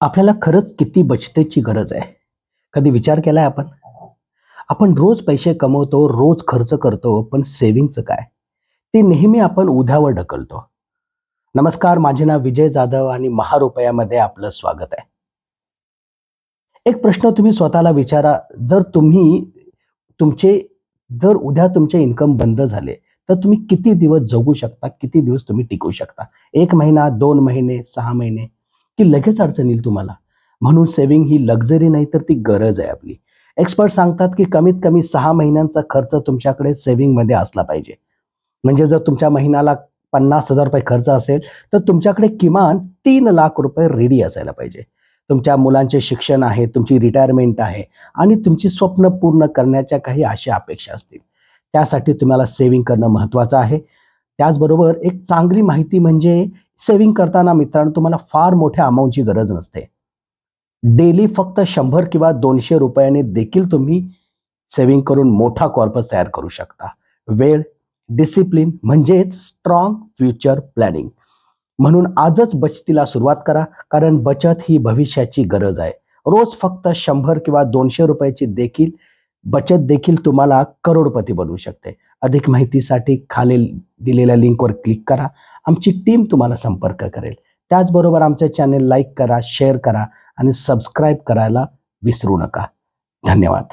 आपल्याला खरंच किती बचतीची गरज आहे? कधी विचार केलाय आपण? आपण रोज पैसे कमवतो, रोज खर्च करतो, पण सेव्हिंगचं काय? ते नेहमी आपण उद्यावर ढकलतो. नमस्कार, माझे नाव विजय जाधव आणि महारुपयामध्ये आपलं स्वागत आहे. एक प्रश्न तुम्ही स्वतःला विचारा, जर तुम्ही तुमचे जर उद्या तुमचे इन्कम बंद झाले, तर तुम्ही किती दिवस जगू शकता? किती दिवस तुम्ही टिकू शकता? 1 महिना, 2 महिने, 6 महिने की लगेच अडचण येईल तुम्हाला? म्हणून सेव्हिंग ही लक्झरी नाही, तर ती गरज आहे आपली. एक्सपर्ट सांगतात, की कमीत कमी 6 महिन्यांचा खर्च तुमच्याकडे सेव्हिंगमध्ये असला पाहिजे. म्हणजे जर तुमच्या महिन्याला ₹50,000 खर्च असेल, तर तुमच्याकडे किमान ₹3,00,000 रेडी असायला पाहिजे. तुमच्या मुलांचे शिक्षण आहे, तुमची रिटायरमेंट आहे आणि तुमची स्वप्न पूर्ण करण्याच्या काही आशा अपेक्षा असतील. त्यासाठी तुम्हाला सेव्हिंग करणं महत्त्वाचं आहे. त्याचबरोबर एक चांगली माहिती म्हणजे सेव्हिंग करताना मित्रांनो तुम्हाला फार मोठ्या अमाउंटची गरज नसते. डेली फक्त 100 किंवा ₹200 ने देखील तुम्ही सेव्हिंग करून मोठा कॉर्पस तयार करू शकता. वेळ, डिसिप्लिन म्हणजेच स्ट्राँग फ्युचर प्लॅनिंग. म्हणून आजच बचतीला सुरुवात करा, कारण बचत ही भविष्याची गरज आहे. रोज फक्त 100 किंवा ₹200 ची देखील बचत देखील तुम्हाला करोडपती बनवू शकते. अधिक माहितीसाठी खालील दिलेल्या लिंकवर क्लिक करा. आमची टीम तुम्हाला संपर्क करेल. त्याचबरोबर आमचे चॅनेल लाईक करा, शेअर करा आणि सबस्क्राईब करायला विसरू नका. धन्यवाद.